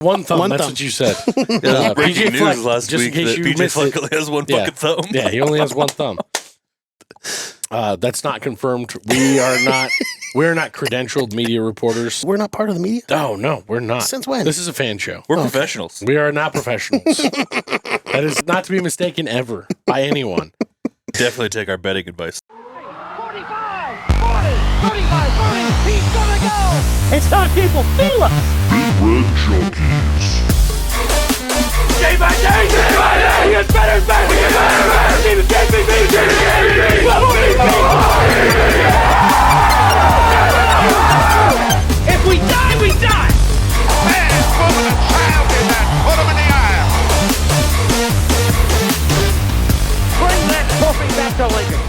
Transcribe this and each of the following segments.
One thumb. One That's thumb. what you said. Breaking Fleck, news last just week in case that you PJ missed Fleck it. only has one Yeah. fucking thumb. Yeah, he only has one thumb. That's not confirmed. We're not credentialed media reporters. We're not part of the media? Oh, no, we're not. Since when? This is a fan show. We're professionals. We are not professionals. That is not to be mistaken ever by anyone. Definitely take our betting advice. 45, 40, 35, 40. He's gonna go. It's time, people. Feel it. Red Junkies. Day by day, he gets better and better. He gets better and better. Team is getting beat. If we die, we die. Man, woman, and child in that. Put them in the aisle. Bring that trophy back to Lincoln.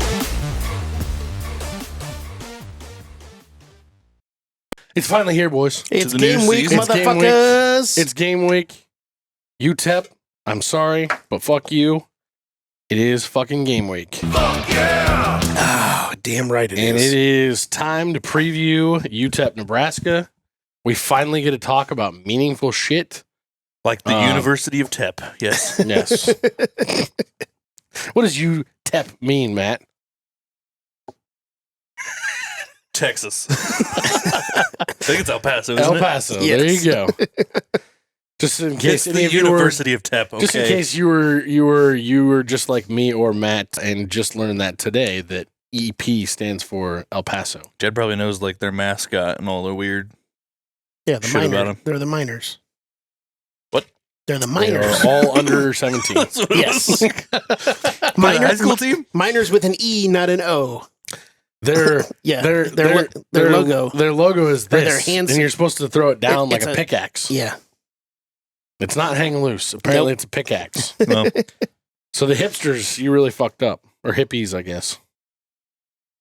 It's finally here, boys. It's the new game week, season. It's game week. motherfuckers. It's game week. UTEP, I'm sorry, but fuck you. It is fucking game week. Oh, damn right it And is. it is time to preview UTEP, Nebraska. We finally get to talk about meaningful shit. Like the University of TEP. Yes. Yes. What does UTEP mean, Matt? Texas. I think it's El Paso, isn't El it? Paso. Yes. There you go. Just in case It's any the of you were, University of TEP. Okay. just in case you were just like me or Matt and just learned that today that EP stands for El Paso. Jed probably knows like their mascot and all the weird. Yeah, the Shit about miners. 'em. They're the miners. What? They're the They miners. are all under 17. That's what it Yes. was. Miners- High school team? Miners with an E, not an O. Their Yeah, their their logo. Their logo is Or this, their hands- and you're supposed to throw it down like It's a a- pickaxe. Yeah. It's not hang loose. Apparently, Nope. it's a pickaxe. Well, So the hipsters, you really fucked up, or hippies, I guess.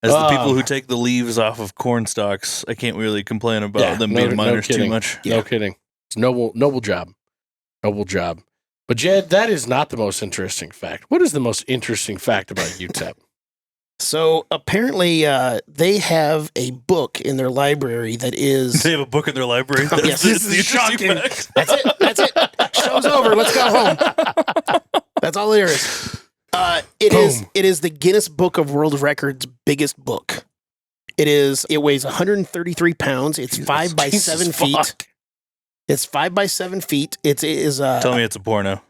as the people who take the leaves off of corn stalks, I can't really complain about them being minors too kidding. much. No kidding. It's noble job. But Jed, that is not the most interesting fact. What is the most interesting fact about UTEP? So apparently, they have a book in their library that is. They have a book in their library. That's, Yes. that's This the is interesting shocking. fact. That's it. That's it. Show's over. Let's go home. That's all there is. It is. Boom. It is the Guinness Book of World Records biggest book. It weighs 133 pounds. It's 5 by Jesus 7 feet. fuck. It's 5 by 7 feet. It is. Tell me it's a porno.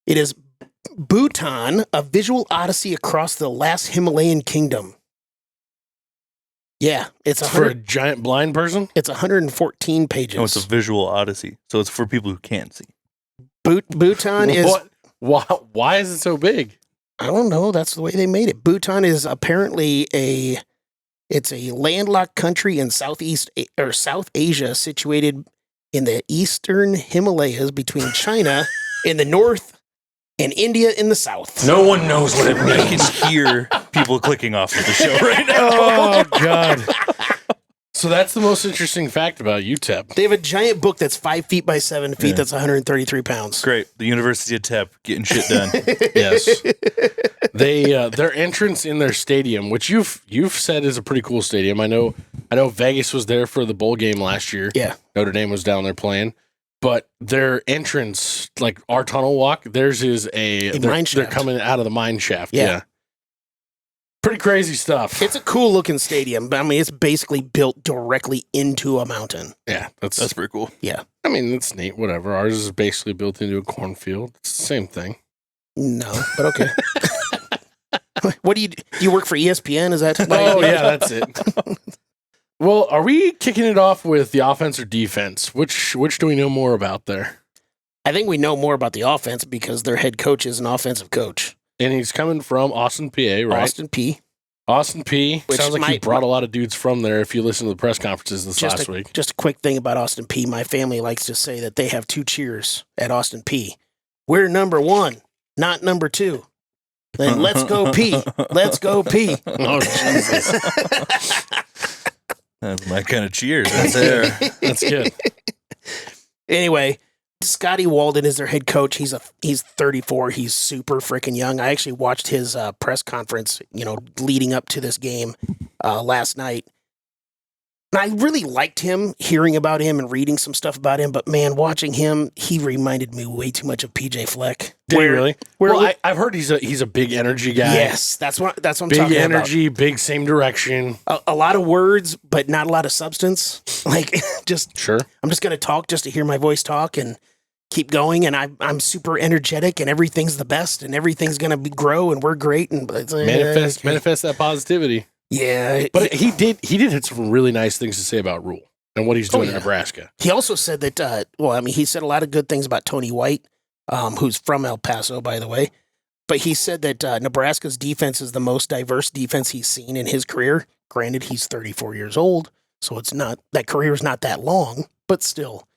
It is Bhutan, a visual odyssey across the last Himalayan kingdom. Yeah, it's It's for a 100. giant blind person? It's 114 pages. No, it's a visual odyssey. So it's for people who can't see. Bhutan is. What? Why is it so big? I don't know. That's the way they made it. Bhutan is apparently it's a landlocked country in South Asia, situated in the eastern Himalayas between China in the north and India in the south. No one knows what it I can hear people clicking off of the show right now. Oh, God. So that's the most interesting fact about UTEP. They have a giant book that's 5 feet by 7 feet. Yeah. That's 133 pounds. Great. The University of TEP getting shit done. Yes. Their entrance in their stadium, which you've said is a pretty cool stadium. I know Vegas was there for the bowl game last year. Yeah. Notre Dame was down there playing. But their entrance, like our tunnel walk, theirs is A they're, mine they're shaft. coming out of the mine shaft. Yeah. Pretty crazy stuff. It's a cool looking stadium, but I mean, it's basically built directly into a mountain. Yeah, That's pretty cool. I mean, it's neat. Whatever. Ours is basically built into a cornfield. It's the same thing. No, but okay. What do you work for ESPN? Is that? Oh yeah, that's it. Well, are we kicking it off with the offense or defense? Which do we know more about there? I think we know more about the offense because their head coach is an offensive coach, And he's coming from Austin, PA, right? Austin P. Austin P. Which Sounds like he might- brought a lot of dudes from there. If you listen to the press conferences this last week, Just a quick thing about Austin P. My family likes to say that they have two cheers at Austin P. We're number one, not number two. Then let's go P. Let's go P. oh Jesus, That's my kind of cheers. That's there. that's good. Anyway, Scotty Walden is their head coach. He's 34. He's super freaking young. I actually watched his press conference, leading up to this game last night. And I really liked him, hearing about him and reading some stuff about him. But man, watching him, he reminded me way too much of PJ Fleck. Did he really? Well, I've heard he's a big energy guy. Yes, that's what I'm talking about. Big energy, big same direction. A lot of words, but not a lot of substance. Like just sure. I'm just gonna talk just to hear my voice talk and keep going. And I'm super energetic, and everything's the best, and everything's gonna grow, and we're great. And manifest that positivity. Yeah, but he did have some really nice things to say about Rhule and what he's doing in Nebraska. He also said that. He said a lot of good things about Tony White, who's from El Paso, by the way. But he said that Nebraska's defense is the most diverse defense he's seen in his career. Granted, he's 34 years old, so it's not that career is not that long, but still.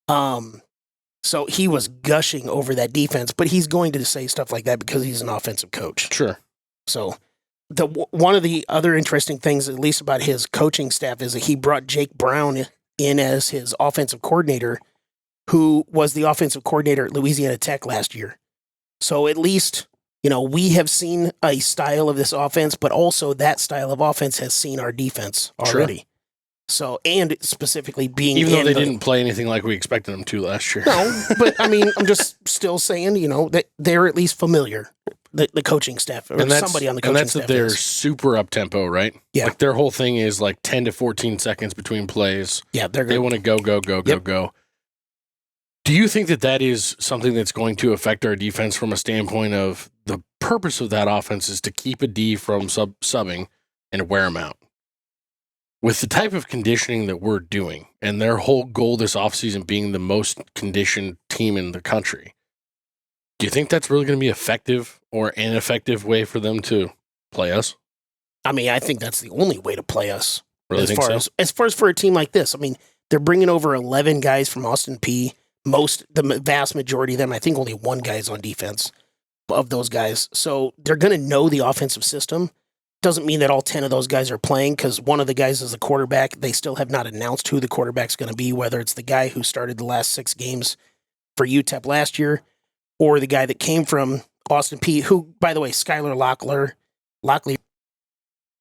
So he was gushing over that defense, but he's going to say stuff like that because he's an offensive coach. Sure. So. One of the other interesting things, at least about his coaching staff, is that he brought Jake Brown in as his offensive coordinator, who was the offensive coordinator at Louisiana Tech last year. So at least, we have seen a style of this offense, but also that style of offense has seen our defense already. Sure. So, and specifically being even though they didn't play anything like we expected them to last year. No, but I mean, I'm just still saying, that they're at least familiar. The coaching staff or somebody on the coaching staff. And that's that they're super up tempo, right? Yeah. Like their whole thing is like 10 to 14 seconds between plays. Yeah, they want to go. Do you think that is something that's going to affect our defense from a standpoint of the purpose of that offense is to keep a D from subbing and wear them out? With the type of conditioning that we're doing and their whole goal this offseason being the most conditioned team in the country, do you think that's really going to be effective or an effective way for them to play us? I mean, I think that's the only way to play us. Really as far as for a team like this. I mean, they're bringing over 11 guys from Austin Peay. The vast majority of them, I think only one guy's on defense of those guys. So they're going to know the offensive system. Doesn't mean that all 10 of those guys are playing because one of the guys is the quarterback. They still have not announced who the quarterback's going to be, whether it's the guy who started the last 6 games for UTEP last year, or the guy that came from Austin Peay, who, by the way, Skylar Lockley,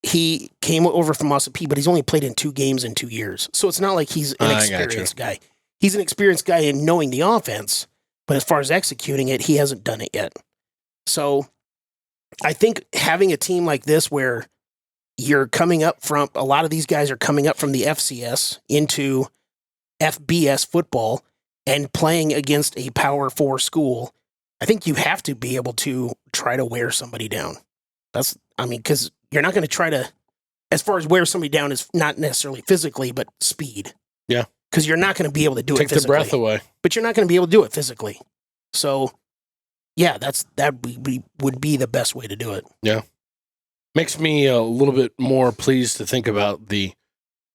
he came over from Austin Peay, but he's only played in 2 games in 2 years. So it's not like he's an experienced guy. He's an experienced guy in knowing the offense, but as far as executing it, he hasn't done it yet. So I think having a team like this where you're coming up from, a lot of these guys are coming up from the FCS into FBS football and playing against a Power 4 school, I think you have to be able to try to wear somebody down. Because you're not going to try to, as far as wear somebody down is not necessarily physically, but speed. Yeah. Because you're not going to be able to do it physically. Take the breath away. But you're not going to be able to do it physically. So, yeah, that would be the best way to do it. Yeah. Makes me a little bit more pleased to think about the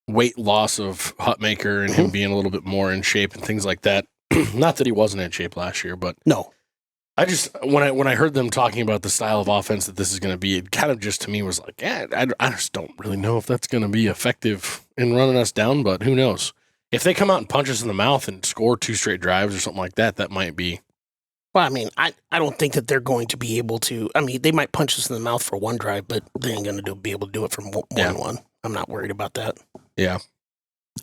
weight loss of Hutmaker and him being a little bit more in shape and things like that. Not that he wasn't in shape last year, but no. I just when I heard them talking about the style of offense that this is going to be, it kind of just to me was like, I just don't really know if that's going to be effective in running us down, but who knows? If they come out and punch us in the mouth and score 2 straight drives or something like that, that might be. Well, I mean, I don't think that they're going to be able to. I mean, they might punch us in the mouth for 1 drive, but they ain't going to be able to do it from one. I'm not worried about that. Yeah.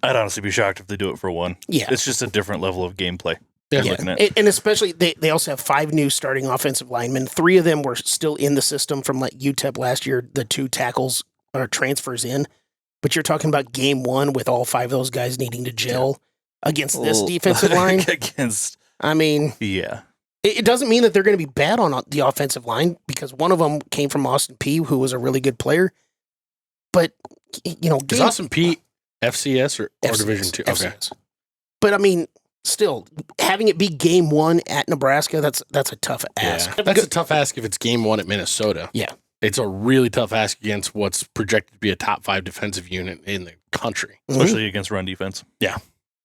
I'd honestly be shocked if they do it for 1. Yeah. It's just a different level of gameplay. Yeah. And especially, they also have 5 new starting offensive linemen. 3 of them were still in the system from like UTEP last year. The 2 tackles are transfers in. But you're talking about game 1 with all 5 of those guys needing to gel against this defensive line. I mean, yeah. It doesn't mean that they're going to be bad on the offensive line because one of them came from Austin Peay, who was a really good player. But, is Austin Peay FCS or FCS, Division 2? Okay. FCS. But I mean, still, having it be game 1 at Nebraska, that's a tough ask. Yeah. That's a tough ask if it's game 1 at Minnesota. Yeah. It's a really tough ask against what's projected to be a top 5 defensive unit in the country. Especially against run defense. Yeah.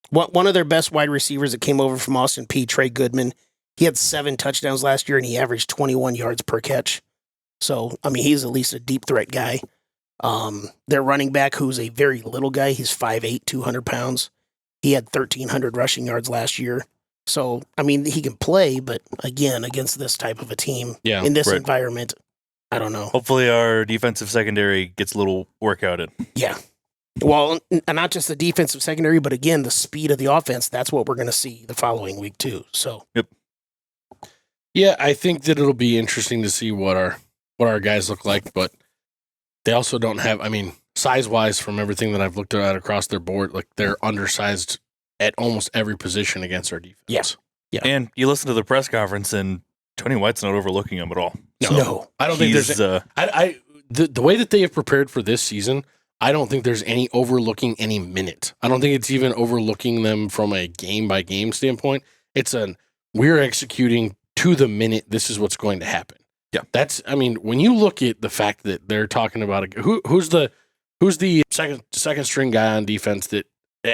One of their best wide receivers that came over from Austin Peay, Trey Goodman, he had 7 touchdowns last year, and he averaged 21 yards per catch. So, I mean, he's at least a deep threat guy. Their running back, who's a very little guy, he's 5'8", 200 pounds. He had 1,300 rushing yards last year. So, I mean, he can play, but again, against this type of a team, in this environment, I don't know. Hopefully our defensive secondary gets a little workout in. Yeah. Well, not just the defensive secondary, but again, the speed of the offense. That's what we're going to see the following week too. So, Yep. Yeah, I think that it'll be interesting to see what our guys look like, but they also don't have. I mean, size-wise, from everything that I've looked at across their board, like they're undersized at almost every position against our defense. Yes. Yeah. And you listen to the press conference, and Tony White's not overlooking him at all. No. I don't think there's. The way that they have prepared for this season, I don't think there's any overlooking any minute. I don't think it's even overlooking them from a game by game standpoint. It's we're executing to the minute. This is what's going to happen. Yeah, I mean, when you look at the fact that they're talking about who's the second string guy on defense that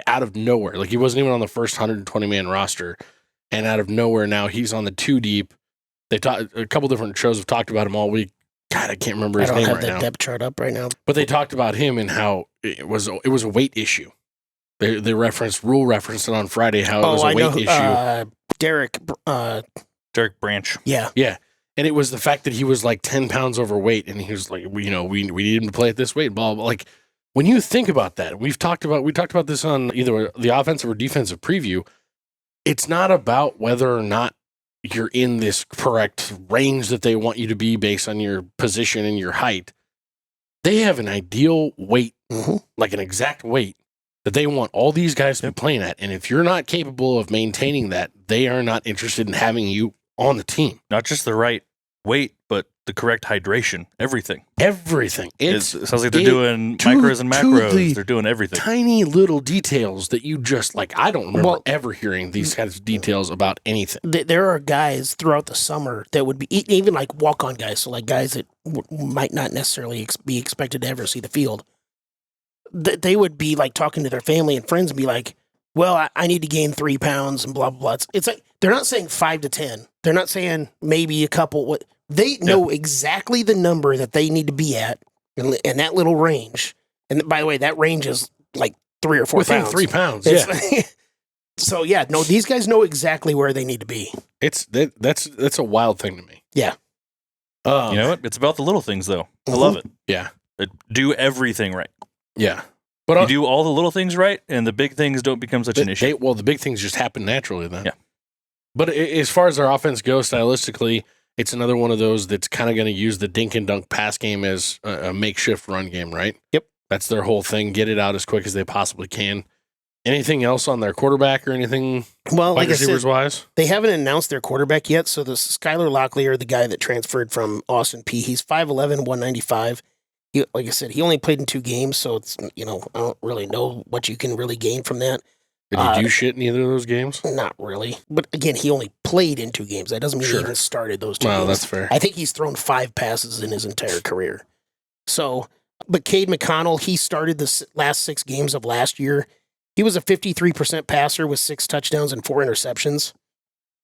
out of nowhere, like he wasn't even on the first 120 man roster, and out of nowhere now he's on the 2 deep. They a couple different shows have talked about him all week. God, I can't remember his name right now. I don't have that depth chart up right now. But they talked about him and how it was a weight issue. They referenced Rhule referenced it on Friday how it was a weight issue. Derek Branch. Yeah. Yeah. And it was the fact that he was like 10 pounds overweight and he was like, we need him to play at this weight, blah, blah. Like when you think about that, we talked about this on either the offensive or defensive preview. It's not about whether or not you're in this correct range that they want you to be based on your position and your height. They have an ideal weight, like an exact weight that they want all these guys to be playing at. And if you're not capable of maintaining that, they are not interested in having you on the team. Not just the right weight, but the correct hydration. Everything. It sounds like they're doing micros and macros. They're doing everything. Tiny little details that you just like. I don't remember ever hearing these kinds of details about anything. There are guys throughout the summer that would be even like walk-on guys, so like guys that might not necessarily be expected to ever see the field. They would be like talking to their family and friends and be like, well, I need to gain 3 pounds and blah, blah, blah. It's like, they're not saying 5 to 10. They're not saying maybe a couple. They know exactly the number that they need to be at in that little range. And by the way, that range is like 3 or 4 within pounds. 3 pounds. Yeah. So yeah, no, these guys know exactly where they need to be. That's a wild thing to me. Yeah. You know what? It's about the little things though. I love it. Yeah. Do everything right. Yeah. But you do all the little things right, and the big things don't become such an issue. The big things just happen naturally then. Yeah. But as far as our offense goes, stylistically, it's another one of those that's kind of going to use the dink and dunk pass game as a makeshift run game, right? Yep. That's their whole thing. Get it out as quick as they possibly can. Anything else on their quarterback or anything? Well, like receivers wise, they haven't announced their quarterback yet. So the Skylar Locklear, the guy that transferred from Austin P, he's 5'11", 195. Like I said, he only played in 2 games, so it's I don't really know what you can really gain from that. Did he do shit in either of those games? Not really. But again, he only played in 2 games. That doesn't mean he even started those 2 games. Well, that's fair. I think he's thrown 5 passes in his entire career. So, but Cade McConnell, he started the last 6 games of last year. He was a 53% passer with 6 touchdowns and 4 interceptions.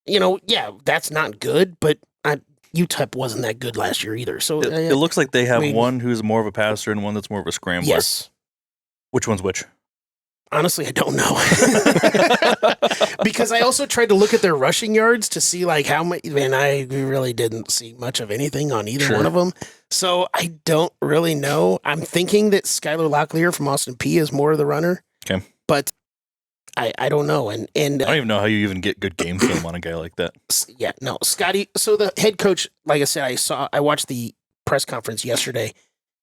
Yeah, that's not good, but UTEP wasn't that good last year either. So it looks like they have one who's more of a passer and one that's more of a scrambler. Yes. Which one's which? Honestly, I don't know. Because I also tried to look at their rushing yards to see like how much, and I really didn't see much of anything on either one of them. So I don't really know. I'm thinking that Skylar Locklear from Austin P is more of the runner. Okay. But I don't know. And I don't even know how you even get good game film on a guy like that. Yeah, no. Scotty, so the head coach, like I said, I watched the press conference yesterday,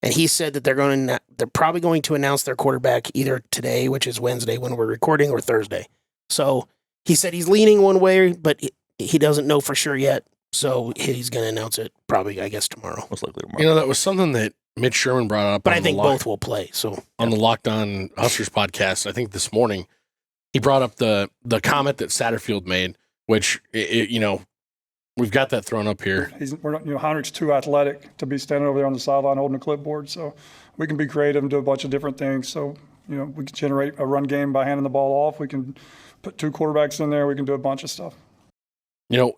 and he said that they're probably going to announce their quarterback either today, which is Wednesday when we're recording, or Thursday. So he said he's leaning one way, but he doesn't know for sure yet. So he's going to announce it probably, I guess, tomorrow. Most likely tomorrow. That was something that Mitch Sherman brought up. But I think both will play. So on the Locked On Huskers podcast, I think this morning, he brought up the comment that Satterfield made, which we've got that thrown up here. Heinrich's too athletic to be standing over there on the sideline holding a clipboard. So we can be creative and do a bunch of different things. So we can generate a run game by handing the ball off. We can put 2 quarterbacks in there. We can do a bunch of stuff.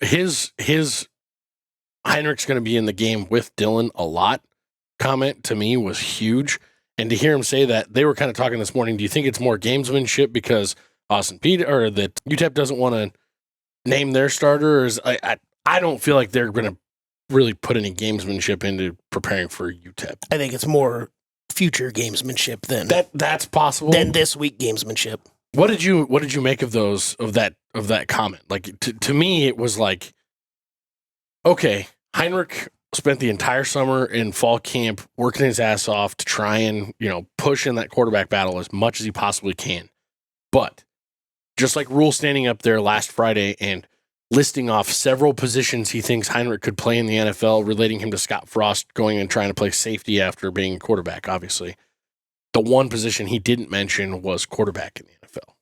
His Heinrich's going to be in the game with Dylan a lot comment to me was huge. And to hear him say that, they were kind of talking this morning. Do you think it's more gamesmanship because Austin P or that UTEP doesn't want to name their starter? Or I don't feel like they're going to really put any gamesmanship into preparing for UTEP. I think it's more future gamesmanship than That's possible. than this week gamesmanship. What did you make of that comment? Like to me, it was like, okay, Heinrich spent the entire summer in fall camp working his ass off to try and push in that quarterback battle as much as he possibly can. But just like Rhule standing up there last Friday and listing off several positions he thinks Heinrich could play in the NFL, relating him to Scott Frost going and trying to play safety after being a quarterback, obviously. The one position he didn't mention was quarterback in the NFL.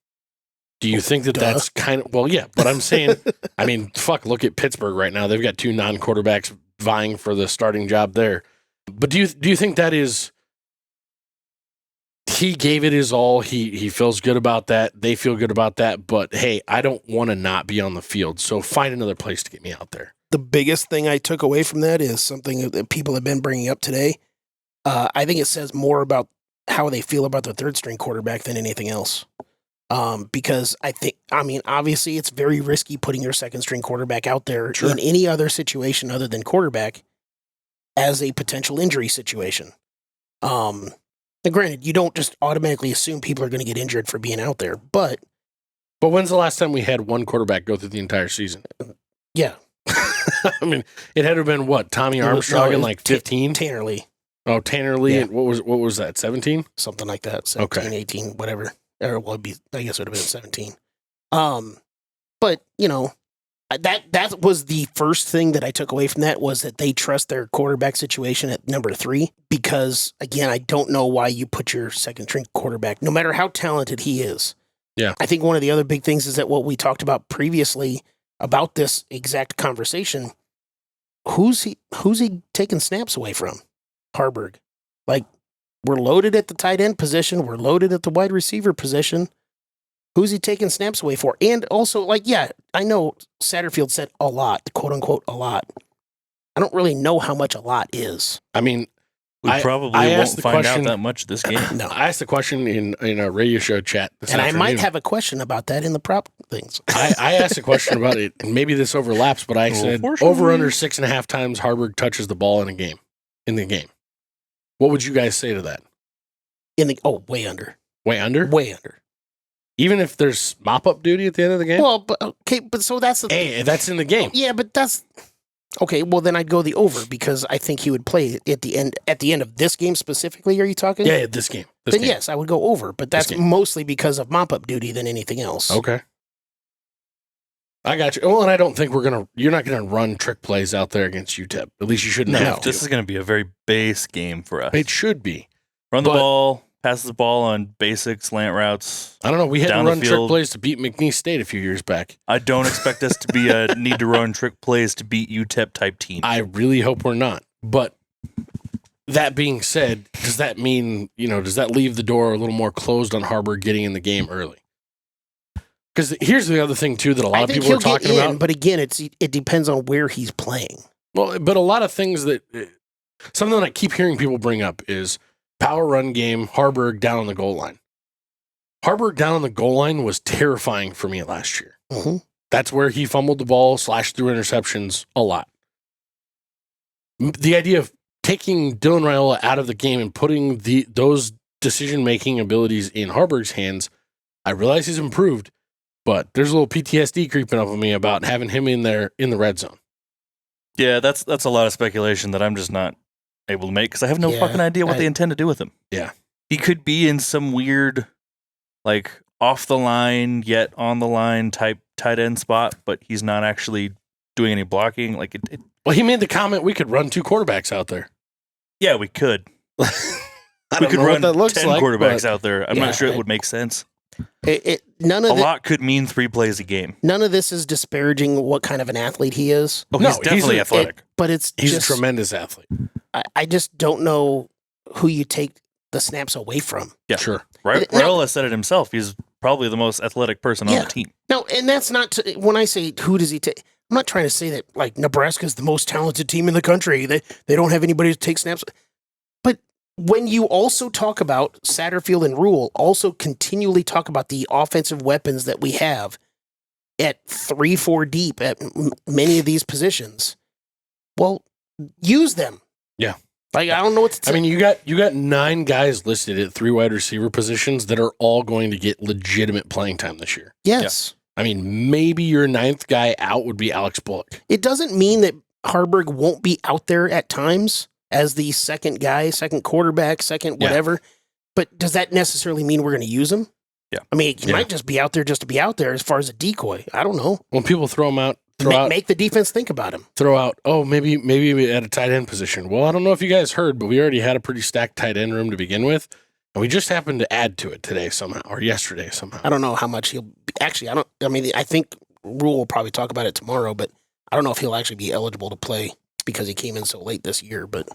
Do you think that that's kind of, well, yeah, but I'm saying, I mean, look at Pittsburgh right now. They've got 2 non-quarterbacks vying for the starting job there. But do you think that is, he gave it his all, he feels good about that, they feel good about that, but hey, I don't want to not be on the field, so find another place to get me out there. The biggest thing I took away from that is something that people have been bringing up today. I think it says more about how they feel about their third string quarterback than anything else. Because obviously it's very risky putting your second string quarterback out there in any other situation other than quarterback as a potential injury situation. And granted, you don't just automatically assume people are going to get injured for being out there, but when's the last time we had one quarterback go through the entire season? Yeah. I mean, it had to have been what, Tommy Armstrong in like 15? Tanner Lee. Oh, Tanner Lee. Yeah. And what was that, 17? Something like that. 17, 18, whatever. Or well, I guess it would have been 17. But that was the first thing that I took away from that, was that they trust their quarterback situation at number 3, because again, I don't know why you put your second string quarterback, no matter how talented he is. Yeah. I think one of the other big things is that what we talked about previously about this exact conversation, who's he taking snaps away from? Harburg. Like, we're loaded at the tight end position, we're loaded at the wide receiver position. Who's he taking snaps away for? And also, I know Satterfield said a lot, quote unquote, a lot. I don't really know how much a lot is. I mean, we probably won't find out that much this game. No. I asked the question in a radio show chat this afternoon. I might have a question about that in the prop things. I asked a question about it, and maybe this overlaps, but I said over under 6.5 times Harburg touches the ball in the game. What would you guys say to that? Way under. Way under? Way under. Even if there's mop-up duty at the end of the game? Well, but so that's the... Hey, that's in the game. Yeah, but that's... Okay, well, then I'd go the over, because I think he would play at the end of this game specifically, are you talking? Yeah, this game. Yes, I would go over, but that's mostly because of mop-up duty than anything else. Okay. I got you. Well, and I don't think you're not going to run trick plays out there against UTEP. At least you shouldn't have to. This is going to be a very base game for us. It should be. Run the ball, pass the ball on basic slant routes. I don't know. We had to run trick plays to beat McNeese State a few years back. I don't expect us to be a need to run trick plays to beat UTEP type team. I really hope we're not. But that being said, does that mean, does that leave the door a little more closed on Harburg getting in the game early? Because here's the other thing, too, that a lot of people are talking about. But again, it depends on where he's playing. Well, but a lot of things something that I keep hearing people bring up is power run game, Harburg down on the goal line. Harburg down on the goal line was terrifying for me last year. Mm-hmm. That's where he fumbled the ball, slashed through interceptions a lot. The idea of taking Dylan Rhule out of the game and putting those decision-making abilities in Harburg's hands, I realize he's improved, but there's a little PTSD creeping up on me about having him in there in the red zone. Yeah, that's a lot of speculation that I'm just not able to make, because I have no fucking idea what they intend to do with him. Yeah. He could be in some weird, off the line yet on the line type tight end spot, but he's not actually doing any blocking. Well, he made the comment we could run 2 quarterbacks out there. Yeah, we could. We could run 10 quarterbacks out there. I'm not sure it would make sense. A lot could mean 3 plays a game. None of this is disparaging what kind of an athlete he is. Oh, he's definitely athletic. But he's a tremendous athlete. I just don't know who you take the snaps away from. Yeah, sure. Rhule has said it himself. He's probably the most athletic person on the team. No, and that's not when I say who does he take. I'm not trying to say that Nebraska's the most talented team in the country. They don't have anybody to take snaps. But when you also talk about Satterfield and Rhule, also continually talk about the offensive weapons that we have at 3-4 deep at many of these positions, well, use them. Yeah. Like, I don't know what to I mean, you got 9 guys listed at 3 wide receiver positions that are all going to get legitimate playing time this year. yes. I mean, maybe your 9th guy out would be Alex Bullock. It doesn't mean that Harburg won't be out there at times as the second guy, second quarterback, second whatever. But does that necessarily mean we're going to use him? Yeah. I mean, he might just be out there just to be out there as far as a decoy. I don't know. When people throw him out, Make the defense think about him. throw out, oh, maybe at a tight end position. Well, I don't know if you guys heard, but we already had a pretty stacked tight end room to begin with. And we just happened to add to it today somehow, or yesterday somehow. I don't know how much he'll be. Actually, I think Rhule will probably talk about it tomorrow, but I don't know if he'll actually be eligible to play because he came in so late this year, but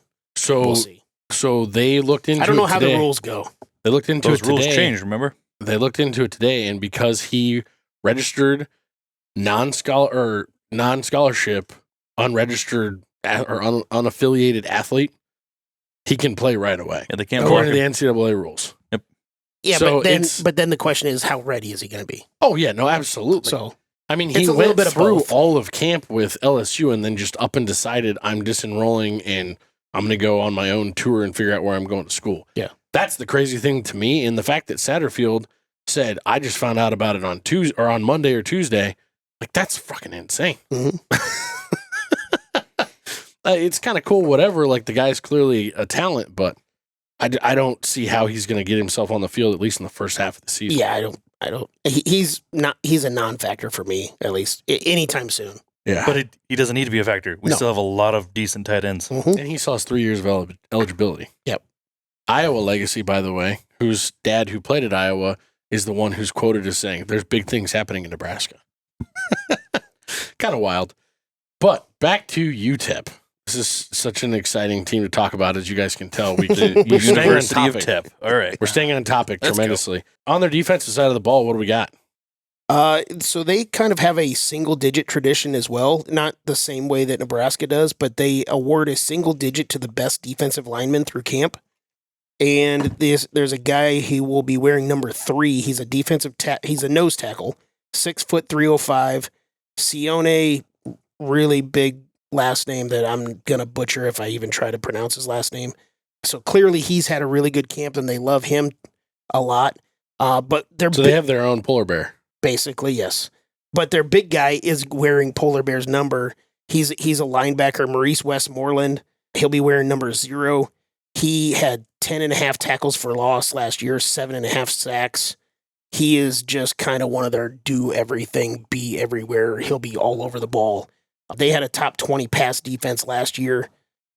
we'll see. So they looked into it. I don't know how today. the rules go. They looked into Those it today. rules changed, remember? They looked into it today, and because he registered non-scholarship, unregistered or unaffiliated athlete, he can play right away. Yeah, they can't block According to him. the NCAA rules. Yeah, So but then the question is, how ready is he going to be? Oh yeah, no, absolutely. So I mean, it's he a little went bit of through both. all of camp with LSU and then just up and decided I'm disenrolling and I'm going to go on my own tour and figure out where I'm going to school. Yeah. That's the crazy thing to me. And the fact that Satterfield said, I just found out about it on Tuesday or on Monday or Tuesday. Like, that's fucking insane. Mhm. It's kind of cool, whatever. Like, the guy's clearly a talent, but I don't see how he's going to get himself on the field, at least in the first half of the season. yeah, I don't. He's a non-factor for me, at least anytime soon. Yeah. But he doesn't need to be a factor. We No. still have a lot of decent tight ends. Mhm. And he still has 3 years of eligibility. Yep. Iowa legacy, by the way, whose dad who played at Iowa is the one who's quoted as saying, there's big things happening in Nebraska. Kind of wild. But back to UTEP. This is such an exciting team to talk about, as you guys can tell. We're staying on University of topic. Tep. All right. We're staying on topic Let's go. tremendously. On their defensive side of the ball, what do we got? So they kind of have a single-digit tradition as well. Not the same way that Nebraska does, but they award a single digit to the best defensive lineman through camp. And there's a guy who will be wearing number 3. He's a he's a nose tackle, 6 foot 305. Sione, really big last name that I'm gonna butcher if I even try to pronounce his last name. So clearly he's had a really good camp, and they love him a lot. But They have their own polar bear. basically, yes. But their big guy is wearing Polar Bear's number. He's a linebacker, Maurice Westmoreland. He'll be wearing number 0. He had 10.5 tackles for loss last year, 7.5 sacks. He is just kind of one of their do everything, be everywhere. He'll be all over the ball. They had a top 20 pass defense last year,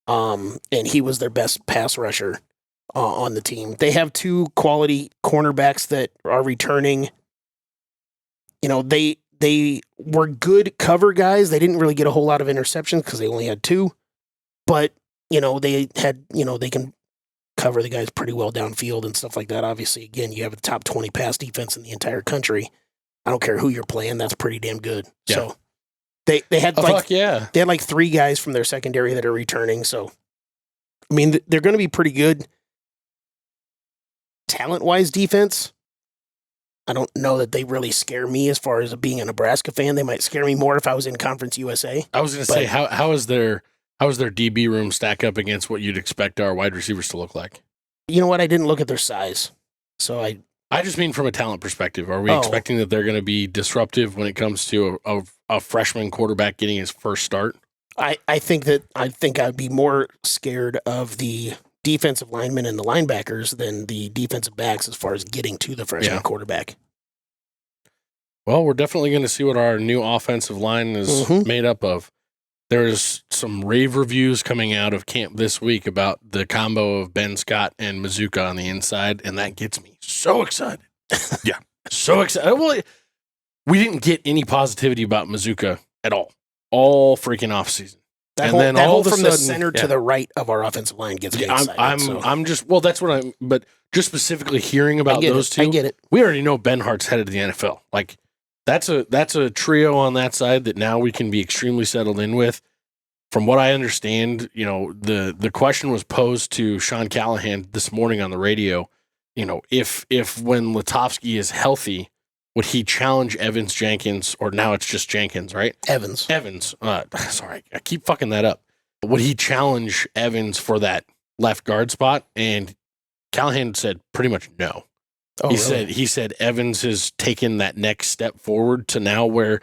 and he was their best pass rusher on the team. They have 2 quality cornerbacks that are returning. You know, they were good cover guys. They didn't really get a whole lot of interceptions because they only had 2. But, they can cover the guys pretty well downfield and stuff like that. Obviously, again, you have a top 20 pass defense in the entire country. I don't care who you're playing. That's pretty damn good. Yeah. So they had Fuck yeah. they had like 3 guys from their secondary that are returning. So, I mean, they're going to be pretty good. Talent-wise defense, I don't know that they really scare me as far as being a Nebraska fan. They might scare me more if I was in Conference USA. I was going to say, how is their DB room stack up against what you'd expect our wide receivers to look like? You know what? I didn't look at their size. So I just mean from a talent perspective. Are we Oh. expecting that they're going to be disruptive when it comes to a freshman quarterback getting his first start? I think I'd be more scared of the defensive linemen and the linebackers than the defensive backs as far as getting to the freshman quarterback. Well, we're definitely going to see what our new offensive line is made up of. There's some rave reviews coming out of camp this week about the combo of Ben Scott and Mazuka on the inside, and that gets me so excited. Yeah. So excited. Well, we didn't get any positivity about Mazuka at all freaking offseason. That And whole, then that all whole of a from the sudden- center to the right of our offensive line gets me excited. That's what I'm, but just specifically hearing about those two. I get it. We already know Ben Hart's headed to the NFL. Like, that's a trio on that side that now we can be extremely settled in with. From what I understand, the question was posed to Sean Callahan this morning on the radio. If when Letofsky is healthy, would he challenge Evans Jenkins, or now it's just Jenkins, right? Evans. Sorry, I keep fucking that up. Would he challenge Evans for that left guard spot, and Callahan said pretty much no. Oh, He said Evans has taken that next step forward to now where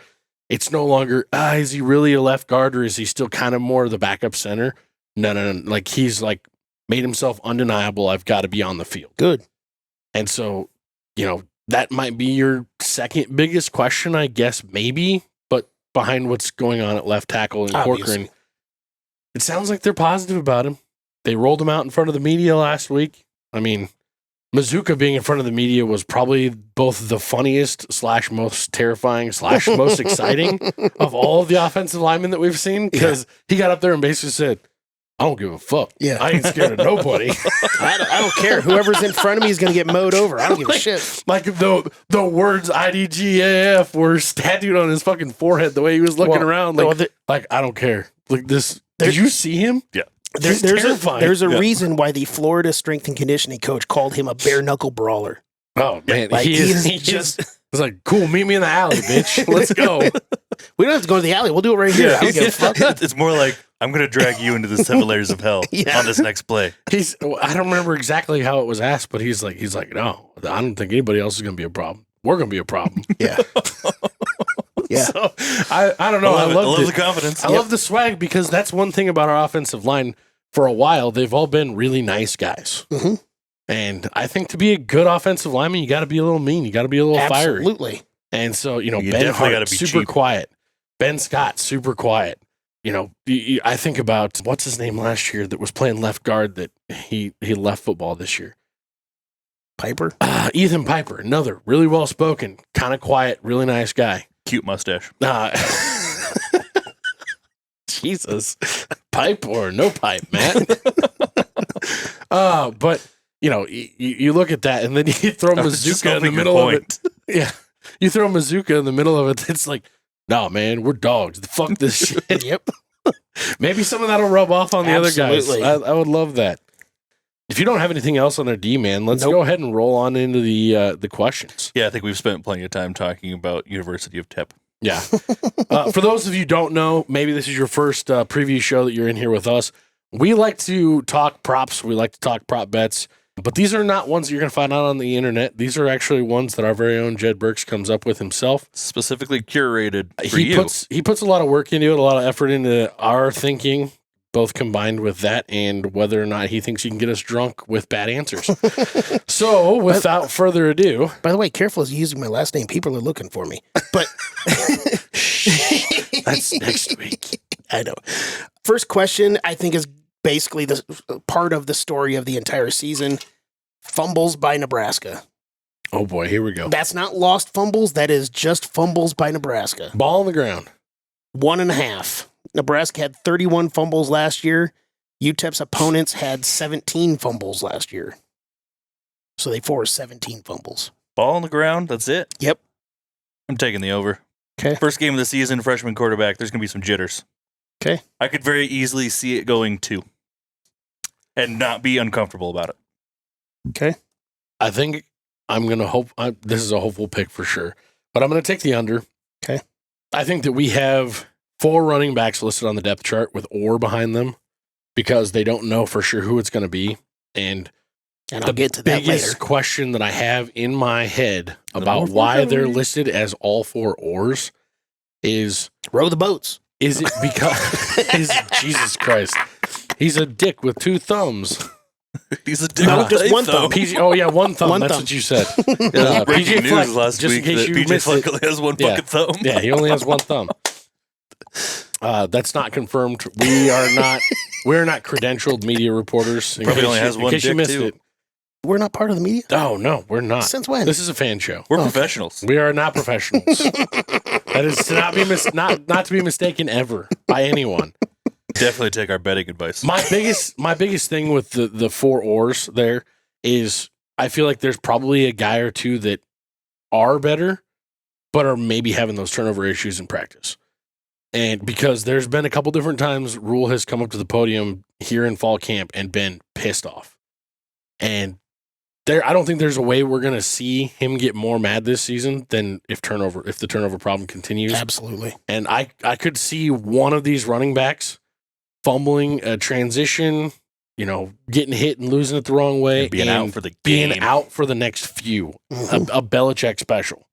it's no longer, is he really a left guard or is he still kind of more the backup center? No. Like he's like made himself undeniable. I've got to be on the field. Good. And so, that might be your second biggest question, I guess, maybe, but behind what's going on at left tackle and Corcoran, it sounds like they're positive about him. They rolled him out in front of the media last week. I mean, Mazuka being in front of the media was probably both the funniest / most terrifying / most exciting of all of the offensive linemen that we've seen, because he got up there and basically said, I don't give a fuck. Yeah. I ain't scared of nobody. I don't care. Whoever's in front of me is going to get mowed over. I don't give a shit. Like the words IDGAF were tattooed on his fucking forehead the way he was looking around. Like, I don't care. Like this. Did you see him? Yeah. There's a reason why the Florida strength and conditioning coach called him a bare knuckle brawler. Oh man, Like, he just was like, cool, meet me in the alley, bitch. Let's go. We don't have to go to the alley. We'll do it right here. I don't give a fuck. It's more like, I'm going to drag you into the 7 layers of hell on this next play. I don't remember exactly how it was asked, but he's like, no, I don't think anybody else is going to be a problem. We're going to be a problem. Yeah. Yeah. So I don't know. I love the confidence. I love the swag, because that's one thing about our offensive line. For a while, they've all been really nice guys. Mm-hmm. And I think to be a good offensive lineman, you got to be a little mean. You got to be a little fiery. Absolutely. And so, Ben definitely Hart, gotta be super cheap. quiet. Ben Scott, super quiet. I think about, what's his name last year that was playing left guard that he left football this year? Piper? Ethan Piper, another really well-spoken, kind of quiet, really nice guy. Cute mustache. Jesus. Pipe or no pipe, Matt. But, you look at that and then you throw Mazuka in the middle of it. Yeah. You throw Mazuka in the middle of it. It's like, no, man, we're dogs. Fuck this shit. Yep. Maybe some of that will rub off on the other guys. Absolutely. I would love that. If you don't have anything else on our D, man, let's go ahead and roll on into the questions. Yeah, I think we've spent plenty of time talking about University of UTEP. Yeah. For those of you who don't know, maybe this is your first preview show that you're in here with us. We like to talk props. We like to talk prop bets. But these are not ones that you're going to find out on the internet. These are actually ones that our very own Jed Burks comes up with himself. Specifically curated for you. He puts a lot of work into it, a lot of effort into our thinking, both combined with that and whether or not he thinks he can get us drunk with bad answers. So, without further ado. By the way, careful as using my last name. People are looking for me. But That's next week. I know. First question, I think, is basically the part of the story of the entire season. Fumbles by Nebraska. Oh boy, here we go. That's not lost fumbles. That is just fumbles by Nebraska. Ball on the ground. 1.5. Nebraska had 31 fumbles last year. UTEP's opponents had 17 fumbles last year. So they forced 17 fumbles. Ball on the ground, that's it? Yep. I'm taking the over. Okay. First game of the season, freshman quarterback, there's going to be some jitters. Okay. I could very easily see it going 2 and not be uncomfortable about it. Okay. I think I'm going to hope. This is a hopeful pick for sure, but I'm going to take the under. Okay. I think that we have 4 running backs listed on the depth chart with or behind them because they don't know for sure who it's going to be. And I'll get to that biggest later. question that I have in my head about why they're listed as all 4 ors is Row the boats. Is it because Jesus Christ? He's a dick with 2 thumbs. He's a dick. No, with just a one thumb. Oh yeah, one thumb. One That's thumb. what you said. Breaking news Fleck, last just week in case that you PJ missed Fleck it. only has one Yeah. fucking thumb. Yeah, he only has one thumb. That's not confirmed. We're not credentialed media reporters. Probably only has one in case you dick, missed too. it. We're not part of the media? Oh no, we're not. Since when? This is a fan show. We're professionals. We are not professionals. That is to not be not to be mistaken ever by anyone. Definitely take our betting advice. My biggest thing with the 4 ors there is I feel like there's probably a guy or 2 that are better, but are maybe having those turnover issues in practice. And because there's been a couple different times Rhule has come up to the podium here in fall camp and been pissed off. And I don't think there's a way we're going to see him get more mad this season than if the turnover problem continues. Absolutely. And I could see one of these running backs fumbling a transition, getting hit and losing it the wrong way, And being out for the game. being out for the next few, a Belichick special.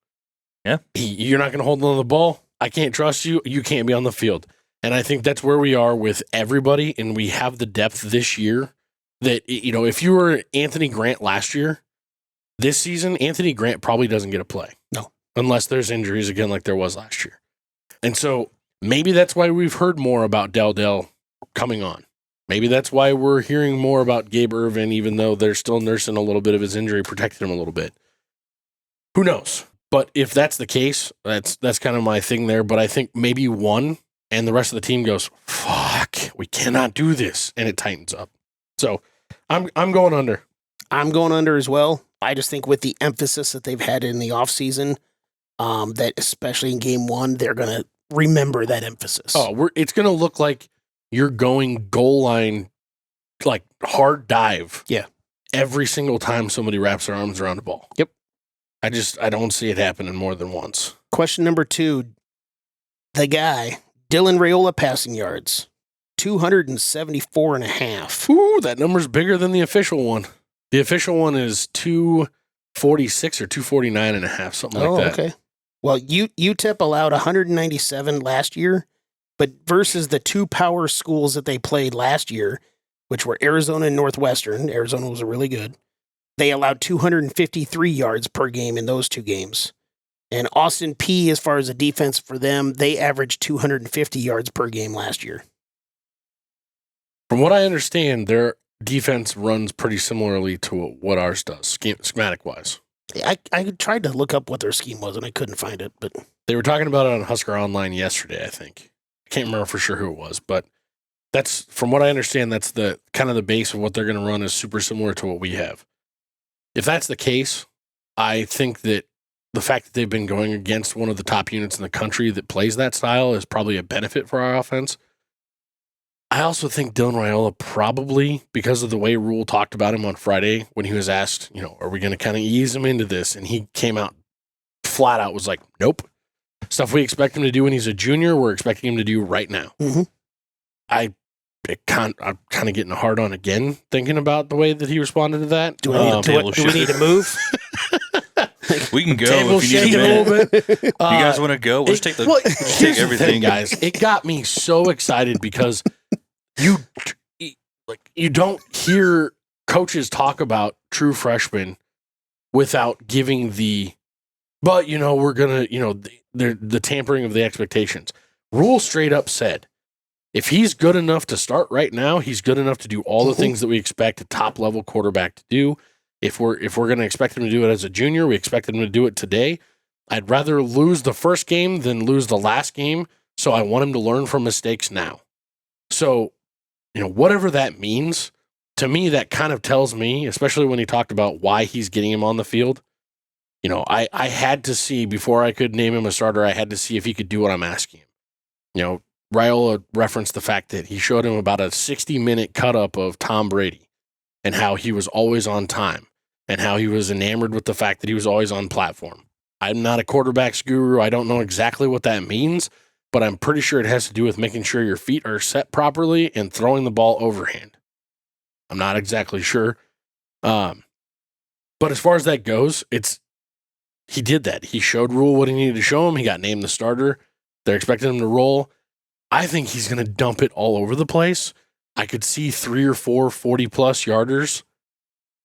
Yeah. You're not going to hold on to the ball. I can't trust you. You can't be on the field. And I think that's where we are with everybody. And we have the depth this year that, if you were Anthony Grant last year, this season, Anthony Grant probably doesn't get a play. No. Unless there's injuries again like there was last year. And so maybe that's why we've heard more about Dell coming on. Maybe that's why we're hearing more about Gabe Ervin, even though they're still nursing a little bit of his injury, protected him a little bit. Who knows? But if that's the case, that's kind of my thing there. But I think maybe one and the rest of the team goes, fuck, we cannot do this. And it tightens up. So I'm going under. I'm going under as well. I just think with the emphasis that they've had in the offseason, that especially in game one, they're going to remember that emphasis. Oh, it's going to look like you're going goal line, like hard dive. Yeah. Every single time somebody wraps their arms around the ball. Yep. I don't see it happening more than once. Question number 2. The guy, Dylan Rhule passing yards, 274.5. Ooh, that number's bigger than the official one. The official one is 246 or 249.5, something like that. Okay. Well, UTEP allowed 197 last year, but versus the 2 power schools that they played last year, which were Arizona and Northwestern, Arizona was really good, they allowed 253 yards per game in those 2 games. And Austin P, as far as the defense for them, they averaged 250 yards per game last year. From what I understand, their defense runs pretty similarly to what ours does, schematic-wise. I tried to look up what their scheme was, and I couldn't find it. But They were talking about it on Husker Online yesterday, I think. I can't remember for sure who it was, but that's, from what I understand, that's the kind of the base of what they're going to run is super similar to what we have. If that's the case, I think that the fact that they've been going against one of the top units in the country that plays that style is probably a benefit for our offense. I also think Dylan Rhule probably, because of the way Rhule talked about him on Friday when he was asked, are we going to kind of ease him into this? And he came out flat out, was like, nope. Stuff we expect him to do when he's a junior, we're expecting him to do right now. Mm-hmm. I'm kind of getting hard on again, thinking about the way that he responded to that. do we need to move? We can go Table if you shake need a a minute. little bit. You guys want to go? We'll just take Here's take the everything, thing, guys. It got me so excited because you don't hear coaches talk about true freshmen without giving we're gonna, the tampering of the expectations. Rhule straight up said, if he's good enough to start right now, he's good enough to do all the things that we expect a top level quarterback to do. If we're going to expect him to do it as a junior, we expect him to do it today. I'd rather lose the first game than lose the last game. So I want him to learn from mistakes now. So, whatever that means, to me, that kind of tells me, especially when he talked about why he's getting him on the field. I had to see, before I could name him a starter, I had to see if he could do what I'm asking him. Rhule referenced the fact that he showed him about a 60-minute cut-up of Tom Brady and how he was always on time and how he was enamored with the fact that he was always on platform. I'm not a quarterback's guru. I don't know exactly what that means, but I'm pretty sure it has to do with making sure your feet are set properly and throwing the ball overhand. I'm not exactly sure. But as far as that goes, he did that. He showed Rhule what he needed to show him. He got named the starter. They're expecting him to roll. I think he's going to dump it all over the place. I could see 3 or 4 40-plus yarders.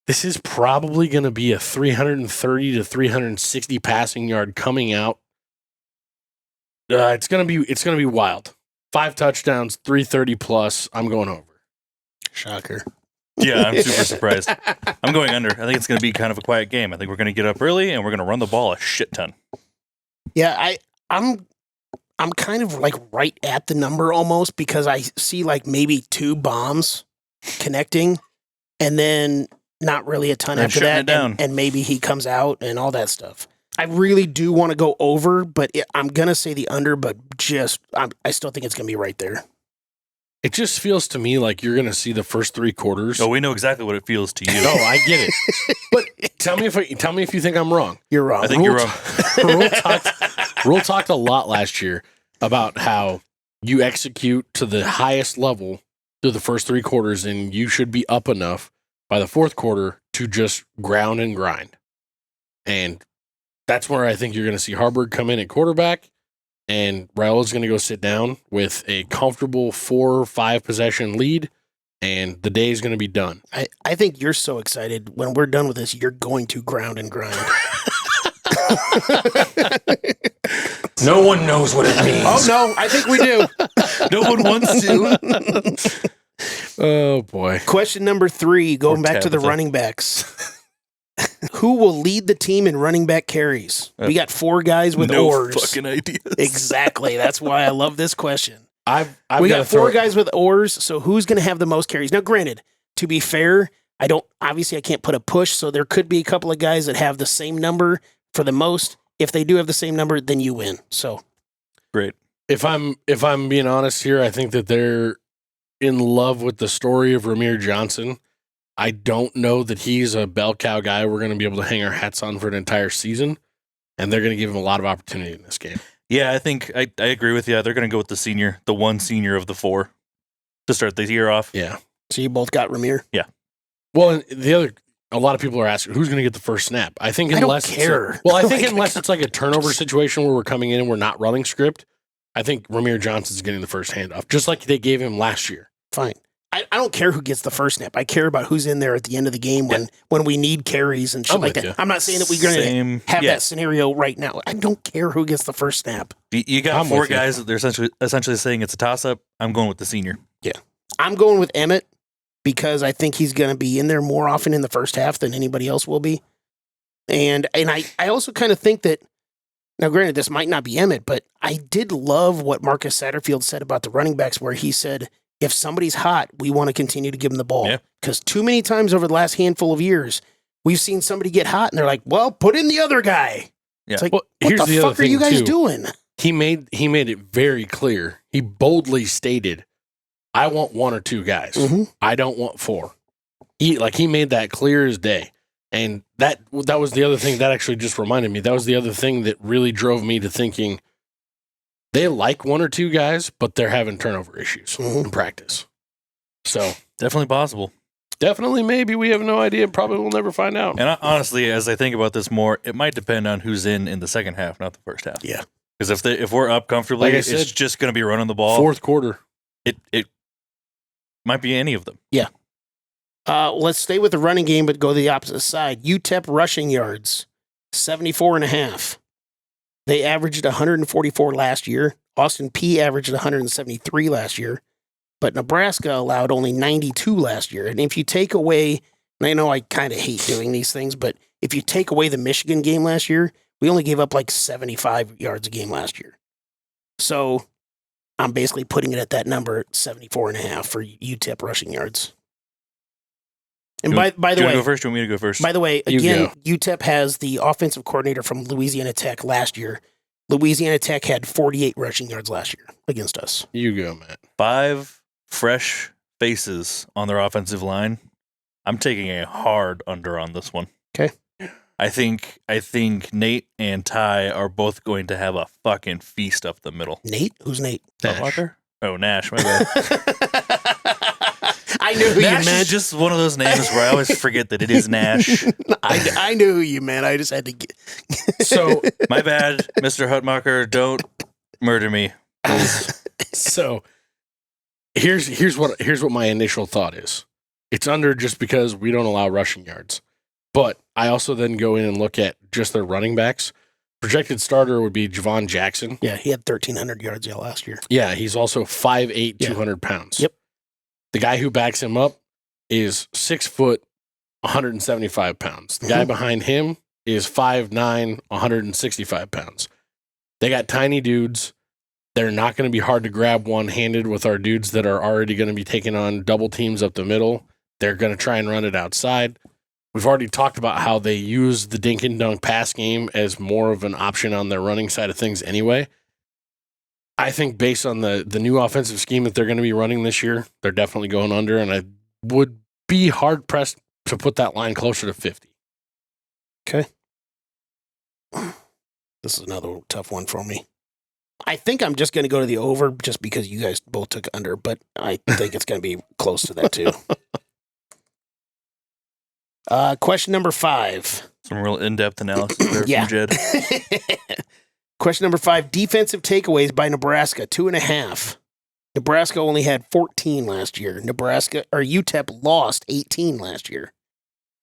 This is probably going to be a 330 to 360 passing yard coming out. It's going to be wild. 5 touchdowns, 330 plus. I'm going over. Shocker. Yeah, I'm super surprised. I'm going under. I think it's going to be kind of a quiet game. I think we're going to get up early and we're going to run the ball a shit ton. Yeah, I'm kind of like right at the number almost because I see like maybe 2 bombs connecting and then not really a ton And after shutting that. it down. And maybe he comes out and all that stuff. I really do want to go over, but I'm going to say the under, but I still think it's going to be right there. It just feels to me like you're going to see the first 3 quarters. Oh, we know exactly what it feels to you. No, I get it. But tell me if you think I'm wrong. You're wrong. I think you're wrong. Rhule talked a lot last year about how you execute to the highest level through the first 3 quarters, and you should be up enough by the fourth quarter to just ground and grind. And that's where I think you're going to see Harburg come in at quarterback, and Rhule is going to go sit down with a comfortable 4 or 5 possession lead, and the day is going to be done. I think you're so excited. When we're done with this, you're going to ground and grind. No one knows what it means. Oh, no, I think we do. No one wants to. Oh, boy. Question number 3, going Or back to the Tabitha. running backs. Who will lead the team in running back carries? We got 4 guys with no oars. fucking ideas. Exactly. That's why I love this question. I've We got got 4 guys with oars, so who's going to have the most carries? Now, granted, to be fair, I can't put a push, so there could be a couple of guys that have the same number for the most. If they do have the same number, then you win. So Great. If I'm being honest here, I think that they're in love with the story of Ramir Johnson. I don't know that he's a bell cow guy we're going to be able to hang our hats on for an entire season, and they're going to give him a lot of opportunity in this game. Yeah, I think I agree with you. They're going to go with the one senior of the 4 to start the year off. Yeah. you both got Ramir? Well, and a lot of people are asking who's going to get the first snap. I think I don't unless care. I think unless it's like a turnover situation where we're coming in and we're not running script, I think Ramir Johnson's getting the first handoff, just like they gave him last year. Fine. I don't care who gets the first snap. I care about who's in there at the end of the game when we need carries and shit I'm like with that. you. I'm not saying that we're going to have that scenario right now. I don't care who gets the first snap. You got I'm 4 with you. guys that they're essentially saying it's a toss-up. I'm going with the senior. I'm going with Emmett because I think he's going to be in there more often in the first half than anybody else will be. And I also kind of think that, now granted, this might not be Emmett, but I did love what Marcus Satterfield said about the running backs, where he said, if somebody's hot, we want to continue to give them the ball. Yeah. Because too many times over the last handful of years, we've seen somebody get hot and they're like, well, put in the other guy. Yeah. It's like, Well, what here's the the other fuck are you thing, guys too. doing? He made it very clear. He boldly stated, "I want 1 or 2 guys. Mhm. I don't want 4." He made that clear as day. And that was the other thing that actually just reminded me. That was the other thing that really drove me to thinking they like 1 or 2 guys, but they're having turnover issues in practice. So Definitely possible. definitely, maybe we have no idea. Probably we'll never find out. And honestly, as I think about this more, it might depend on who's in the second half, not the first half. Yeah. Because if we're up comfortably, Like I it's said, just going to be running the ball. Fourth quarter. It might be any of them. Let's stay with the running game, but go the opposite side. UTEP rushing yards, 74.5. They averaged 144 last year. Austin P averaged 173 last year. But Nebraska allowed only 92 last year. And if you take away, and I know I kind of hate doing these things, but if you take away the Michigan game last year, we only gave up like 75 yards a game last year. So I'm basically putting it at that number, 74.5 for UTEP rushing yards. And by the Do you way, want to go first? Do you want me to go first? by the way, You again, go. UTEP has the offensive coordinator from Louisiana Tech last year. Louisiana Tech had 48 rushing yards last year against us. You go, Matt. 5 fresh faces on their offensive line. I'm taking a hard under on this one. Okay. I think Nate and Ty are both going to have a fucking feast up the middle. Nate? Who's Nate? Nash. Oh, Nash, my bad. I knew who you Nash is meant. just one of those names where I always forget that it is Nash. I knew who you meant. I just had to get. So My bad, Mr. Hutmacher. Don't murder me. So here's what my initial thought is. It's under just because we don't allow rushing yards. But I also then go in and look at just their running backs. Projected starter would be Javon Jackson. Yeah, he had 1,300 yards last year. Yeah, he's also 5'8", Yeah. 200 pounds. Yep. The guy who backs him up is 6 foot, 175 pounds. The guy behind him is 5'9", 165 pounds. They got tiny dudes. They're not going to be hard to grab one-handed with our dudes that are already going to be taking on double teams up the middle. They're going to try and run it outside. We've already talked about how they use the dink and dunk pass game as more of an option on their running side of things anyway. I think based on the new offensive scheme that they're going to be running this year, they're definitely going under, and I would be hard-pressed to put that line closer to 50. Okay. This is another tough one for me. I think I'm just going to go to the over just because you guys both took under, but I think it's going to be close to that too. Question number 5. Some real in-depth analysis there Yeah. from Jed. Question number 5. Defensive takeaways by Nebraska, 2.5. Nebraska only had 14 last year. UTEP lost 18 last year.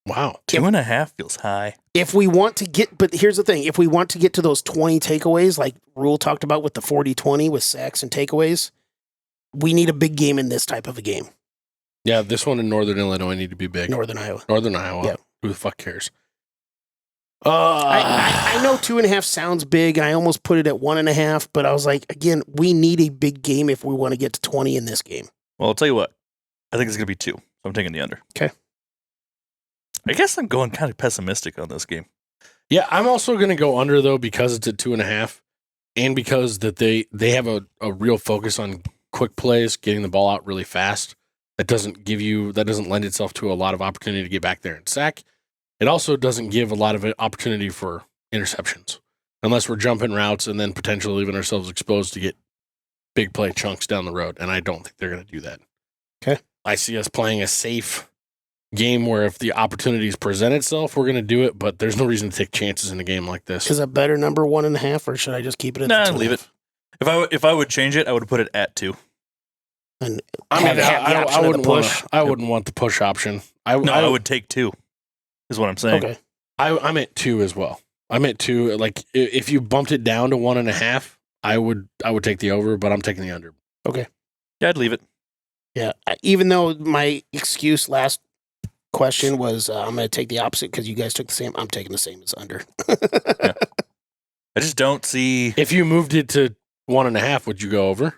Wow. 2.5 feels high. If we want to get, but here's the thing, if we want to get to those 20 takeaways, like Rhule talked about with the 40-20 with sacks and takeaways, we need a big game in this type of a game. Yeah, this one in Northern Illinois need to be big. Northern Iowa. Northern Iowa. Yeah. Who the fuck cares? I know 2.5 sounds big. I almost put it at 1.5, but I was like, again, we need a big game if we want to get to 20 in this game. Well, I'll tell you what. I think it's going to be 2. So I'm taking the under. Okay. I guess I'm going kind of pessimistic on this game. Yeah, I'm also going to go under, though, because it's at 2.5 and because that they have a real focus on quick plays, getting the ball out really fast. That doesn't lend itself to a lot of opportunity to get back there and sack. It also doesn't give a lot of opportunity for interceptions unless we're jumping routes and then potentially leaving ourselves exposed to get big play chunks down the road. And I don't think they're going to do that. Okay. I see us playing a safe game where if the opportunities present itself, we're going to do it, but there's no reason to take chances in a game like this. Is a better number 1.5, or should I just keep it at Nah, the leave it. If I would change it, I would put it at 2. And I mean, have the option of the push. I wouldn't want the push option. I would take 2, is what I'm saying. Okay. I'm at 2 as well. I'm at 2. Like if you bumped it down to 1.5, I would take the over, but I'm taking the under. Okay. Yeah, I'd leave it. Yeah. Even though my excuse last question was I'm going to take the opposite because you guys took the same, I'm taking the same as under. Yeah. I just don't see. If you moved it to 1.5, would you go over?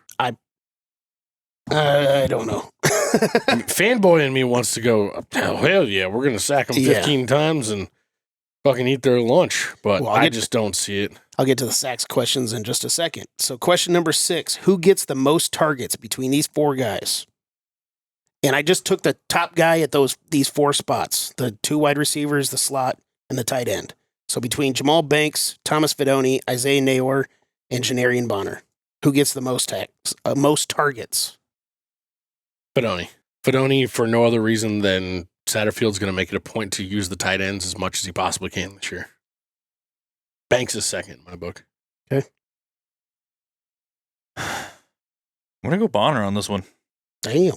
I don't know. I mean, fanboy in me wants to go, hell yeah, we're going to sack them 15 times and fucking eat their lunch. But I just don't see it. I'll get to the sacks questions in just a second. So question number 6, who gets the most targets between these 4 guys? And I just took the top guy at these 4 spots, the 2 wide receivers, the slot, and the tight end. So between Jamal Banks, Thomas Fidone, Isaiah Nayor, and Janarian Bonner, who gets the most targets? Fidone for no other reason than Satterfield's going to make it a point to use the tight ends as much as he possibly can this year. Banks is second in my book. Okay. I'm going to go Bonner on this one. Damn.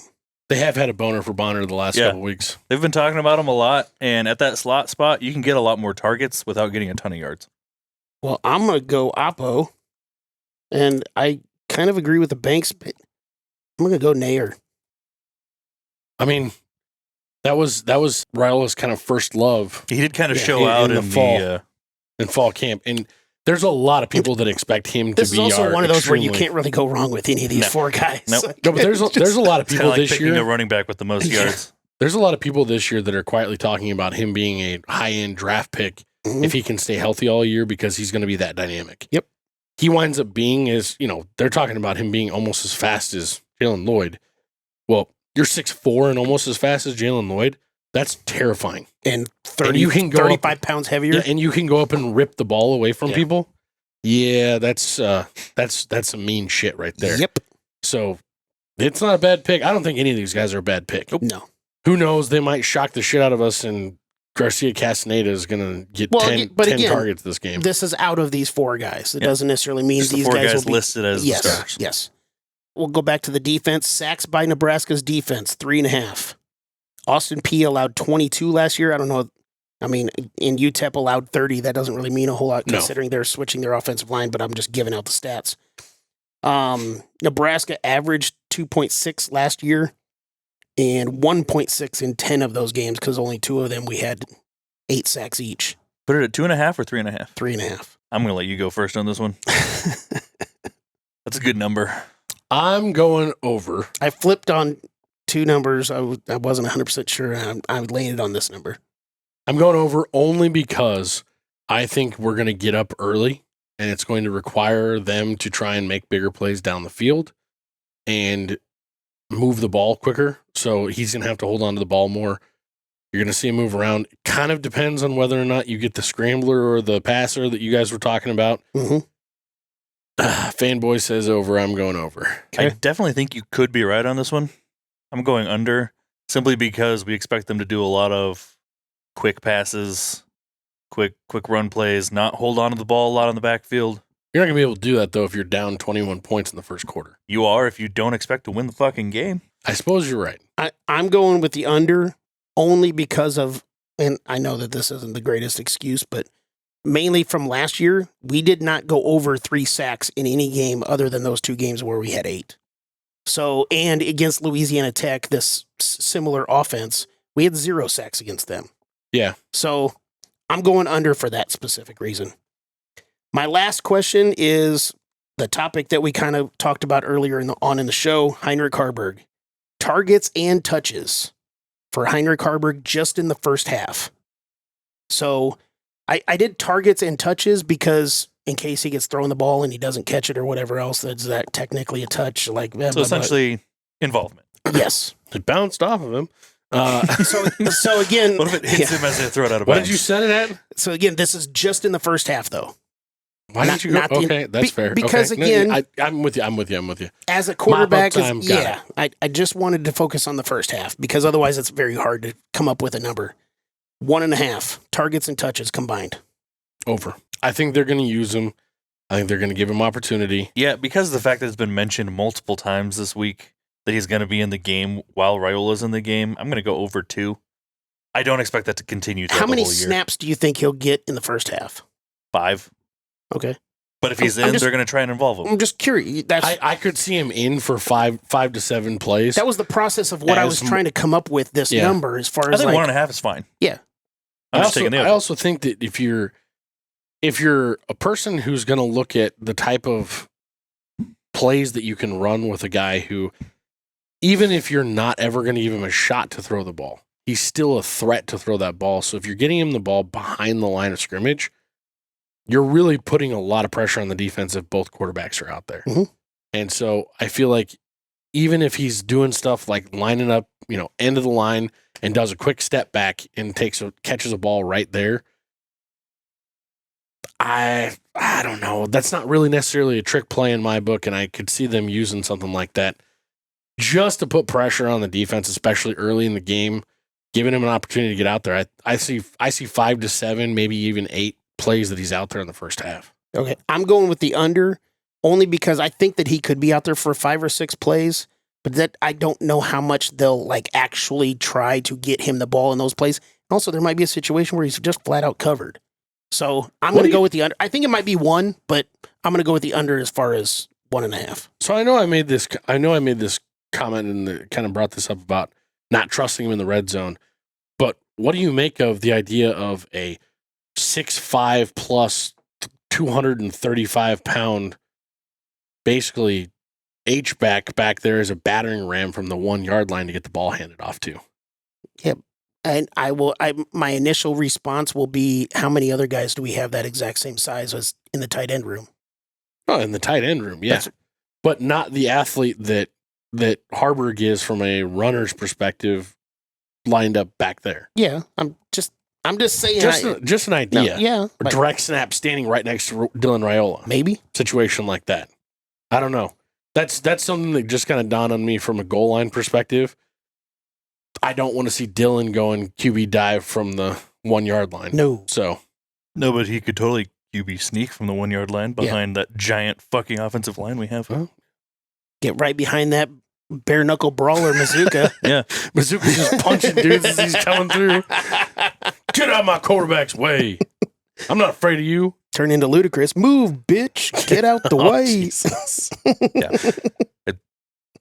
They have had a boner for Bonner the last couple weeks. They've been talking about him a lot, and at that slot spot, you can get a lot more targets without getting a ton of yards. Well, I'm going to go Oppo, and I kind of agree with the Banks, but I'm going to go Nair. I mean, that was Rhule's kind of first love. He did kind of show out in the in fall camp, and there's a lot of people that expect him to be. This is also one of those where you extremely- can't really go wrong with any of these 4 guys. Nope. No, but there's a lot of It's kind people of like this picking year. a running back with the most yards. There's a lot of people this year that are quietly talking about him being a high-end draft pick if he can stay healthy all year because he's going to be that dynamic. Yep. He winds up being they're talking about him being almost as fast as Jalen Lloyd. Well, you're 6'4" and almost as fast as Jalen Lloyd. That's terrifying. And And you can go 35 pounds heavier. Yeah, and you can go up and rip the ball away from people. Yeah, that's some mean shit right there. Yep. So it's not a bad pick. I don't think any of these guys are a bad pick. No. Who knows? They might shock the shit out of us, and Garcia Castaneda is going to get 10 targets this game. This is out of these 4 guys. It doesn't necessarily mean Just the these 4 guys guys will be listed as the stars. Yes. We'll go back to the defense. Sacks by Nebraska's defense, 3.5. Austin P allowed 22 last year. I don't know. I mean, in UTEP allowed 30. That doesn't really mean a whole lot considering they're switching their offensive line, but I'm just giving out the stats. Nebraska averaged 2.6 last year and 1.6 in 10 of those games because only 2 of them we had 8 sacks each. Put it at 2.5 or 3.5? 3.5. I'm going to let you go first on this one. That's a good number. I'm going over. I flipped on 2 numbers. I wasn't 100% sure. I landed on this number. I'm going over only because I think we're going to get up early, and it's going to require them to try and make bigger plays down the field and move the ball quicker. So he's going to have to hold on to the ball more. You're going to see him move around. Kind of depends on whether or not you get the scrambler or the passer that you guys were talking about. Mm-hmm. Fanboy says over. I'm going over. I definitely think you could be right on this one. I'm going under simply because we expect them to do a lot of quick passes, quick run plays, not hold on to the ball a lot on the backfield. You're not going to be able to do that, though, if you're down 21 points in the first quarter. You are if you don't expect to win the fucking game. I suppose you're right. I'm going with the under only because of, and I know that this isn't the greatest excuse, but mainly from last year, we did not go over 3 sacks in any game other than those 2 games where we had 8. So, and against Louisiana Tech, this similar offense, we had 0 sacks against them. Yeah. So I'm going under for that specific reason. My last question is the topic that we kind of talked about earlier in the show, Heinrich Haarberg. Targets and touches for Heinrich Haarberg just in the first half. So I did targets and touches because in case he gets thrown the ball and he doesn't catch it or whatever else, that's that technically a touch. Like So essentially involvement. Yes. It bounced off of him. So again, What if it hits him as they throw it out of What bounds? did you set it at? So again, this is just in the first half though. Why Not- did you go? not the- Okay, that's fair. because okay. again- I'm with you. As a quarterback, time, got I just wanted to focus on the first half because otherwise it's very hard to come up with a number. 1.5 targets and touches combined. Over. I think they're going to use him. I think they're going to give him opportunity. Yeah, because of the fact that it's been mentioned multiple times this week that he's going to be in the game while Rhule is in the game, I'm going to go over 2. I don't expect that to continue throughout How many the whole year. snaps do you think he'll get in the first half? 5. Okay. But if he's I'm in, just- they're going to try and involve him. I'm just curious. I could see him in for 5 to 7 plays. That was the process of what I was As- trying to come up with this Yeah. number as far I as think like 1.5 is fine. Yeah. I'm just taking the I over. also think that if you're a person who's going to look at the type of plays that you can run with a guy who, even if you're not ever going to give him a shot to throw the ball, he's still a threat to throw that ball. So if you're getting him the ball behind the line of scrimmage, you're really putting a lot of pressure on the defense if both quarterbacks are out there. Mhm. And so I feel like even if he's doing stuff like lining up, end of the line and does a quick step back and catches a ball right there, I don't know. That's not really necessarily a trick play in my book, and I could see them using something like that just to put pressure on the defense, especially early in the game, giving him an opportunity to get out there. I see 5 to 7, maybe even 8 plays that he's out there in the first half. Okay. I'm going with the under only because I think that he could be out there for 5 or 6 plays, but that I don't know how much they'll like actually try to get him the ball in those plays. Also, there might be a situation where he's just flat out covered. So I'm going to go with the under. I think it might be 1, but I'm going to go with the under as far as 1.5. So I know I made this comment and kind of brought this up about not trusting him in the red zone. But what do you make of the idea of a 6'5 plus 235 pound, basically H-back back there as a battering ram from the 1 yard line to get the ball handed off to? And my initial response will be, how many other guys do we have that exact same size as in the tight end room? Oh, in the tight end room, yeah. But not the athlete that Haarberg is from a runner's perspective lined up back there. Yeah, I'm just saying. Just an idea. Yeah. A but direct snap standing right next to Dylan Raiola. maybe. Situation like that. I don't know. That's something that just kind of dawned on me from a goal line perspective. I don't want to see Dylan going QB dive from the 1 yard line. No. So No, but he could totally QB sneak from the 1 yard line behind that giant fucking offensive line we have. Huh? Get right behind that bare knuckle brawler, Mazuka. Yeah. Bazooka's just punching dudes as he's coming through. Get out of my quarterback's way. I'm not afraid of you. Turn into Ludacris. Move, bitch. Get out the Oh, way. Jesus. Yeah.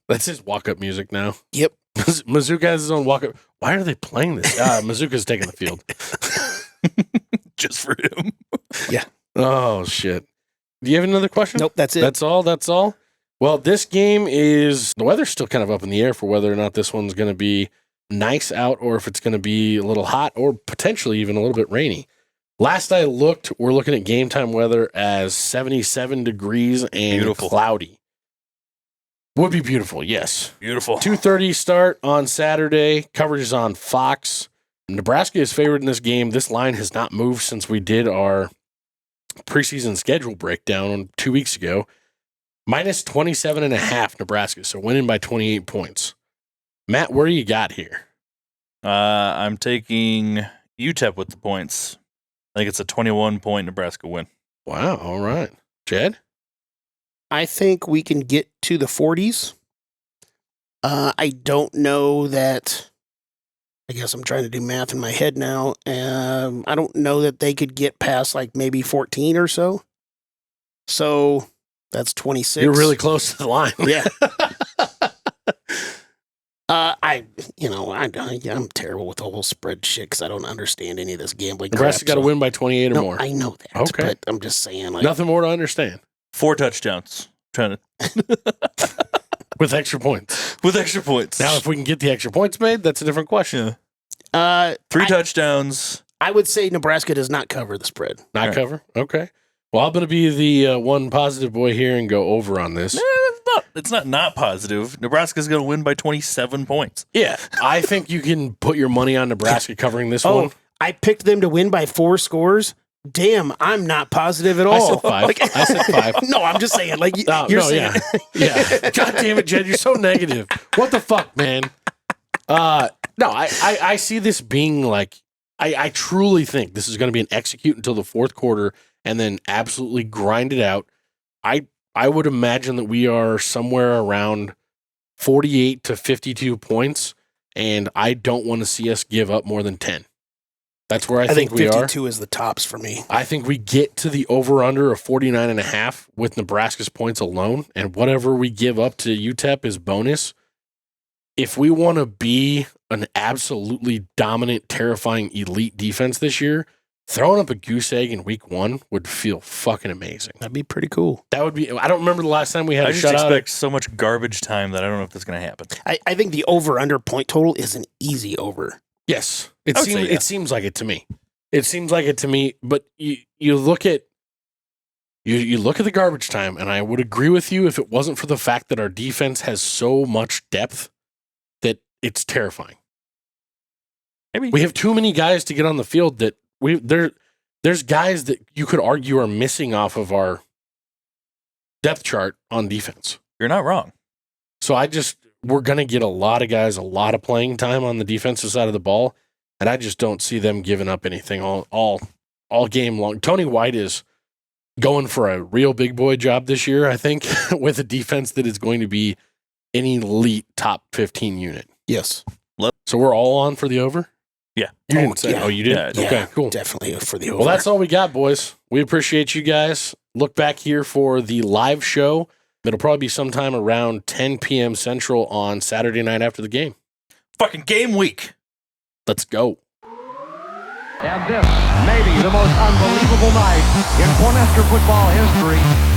That's his walk-up music now. Yep. Mazuka has his own walk-up. Why are they playing this? Mazuka's taking the field. Just for him. Oh, shit. Do you have another question? Nope, that's it. That's all? Well, this game is... The weather's still kind of up in the air for whether or not this one's going to be nice out or if it's going to be a little hot or potentially even a little bit rainy. Last I looked, we're looking at game time weather as 77 degrees and Beautiful. cloudy. Would be beautiful, yes. Beautiful. 2:30 start on Saturday. Coverage is on Fox. Nebraska is favored in this game. This line has not moved since we did our preseason schedule breakdown 2 weeks ago. Minus 27.5 Nebraska, so winning by 28 points. Matt, where you got here? I'm taking UTEP with the points. I think it's a 21-point Nebraska win. Wow, all right. Jed? I think we can get to the 40s. I don't know that. I guess I'm trying to do math in my head now. I don't know that they could get past like maybe 14 or so. So that's 26. You're really close to the line. Yeah. I'm terrible with the whole spread shit because I don't understand any of this gambling. Nebraska got to win by 28 or No, more. I know that. Okay. But I'm just saying, like, Nothing more to understand. 4 touchdowns. Trying to With extra points. with extra points. Now, if we can get the extra points made, that's a different question. Yeah. 3 touchdowns. I would say Nebraska does not cover the spread. Not Right. cover? Okay. Well, I'm going to be the one positive boy here and go over on this. It's not positive. Nebraska's going to win by 27 points. Yeah. I think you can put your money on Nebraska covering this one. I picked them to win by 4 scores. Damn, I'm not positive at all. I said 5. No, I'm just saying, like, you're saying. Yeah. God damn it, Jed. You're so negative. What the fuck, man? No, I see this being like, I truly think this is going to be an execute until the fourth quarter and then absolutely grind it out. I would imagine that we are somewhere around 48 to 52 points, and I don't want to see us give up more than 10. That's where I think we 52 are. is the tops for me. I think we get to the over-under of 49.5 with Nebraska's points alone, and whatever we give up to UTEP is bonus. If we want to be an absolutely dominant, terrifying, elite defense this year, throwing up a goose egg in week 1 would feel fucking amazing. That'd be pretty cool. That would be. I don't remember the last time we had I a just shutout. expect so much garbage time that I don't know if that's going to happen. I think the over-under point total is an easy over. Yes, I would say, yeah. it seems like it to me. It seems like it to me. But you look at you look at the garbage time, and I would agree with you if it wasn't for the fact that our defense has so much depth that it's terrifying. Maybe We have too many guys to get on the field that there's guys that you could argue are missing off of our depth chart on defense. you're not wrong. So we're going to get a lot of guys, a lot of playing time on the defensive side of the ball, and I just don't see them giving up anything all game long. Tony White is going for a real big boy job this year, I think, with a defense that is going to be an elite top 15 unit. Yes. So we're all on for the over? Yeah. You didn't say. yeah. Oh, you did? Yeah, Okay, cool. Definitely for the over. Well, that's all we got, boys. We appreciate you guys. Look back here for the live show. It'll probably be sometime around 10 p.m. Central on Saturday night after the game. Fucking game week. Let's go. And this may be the most unbelievable night in Cornhusker football history.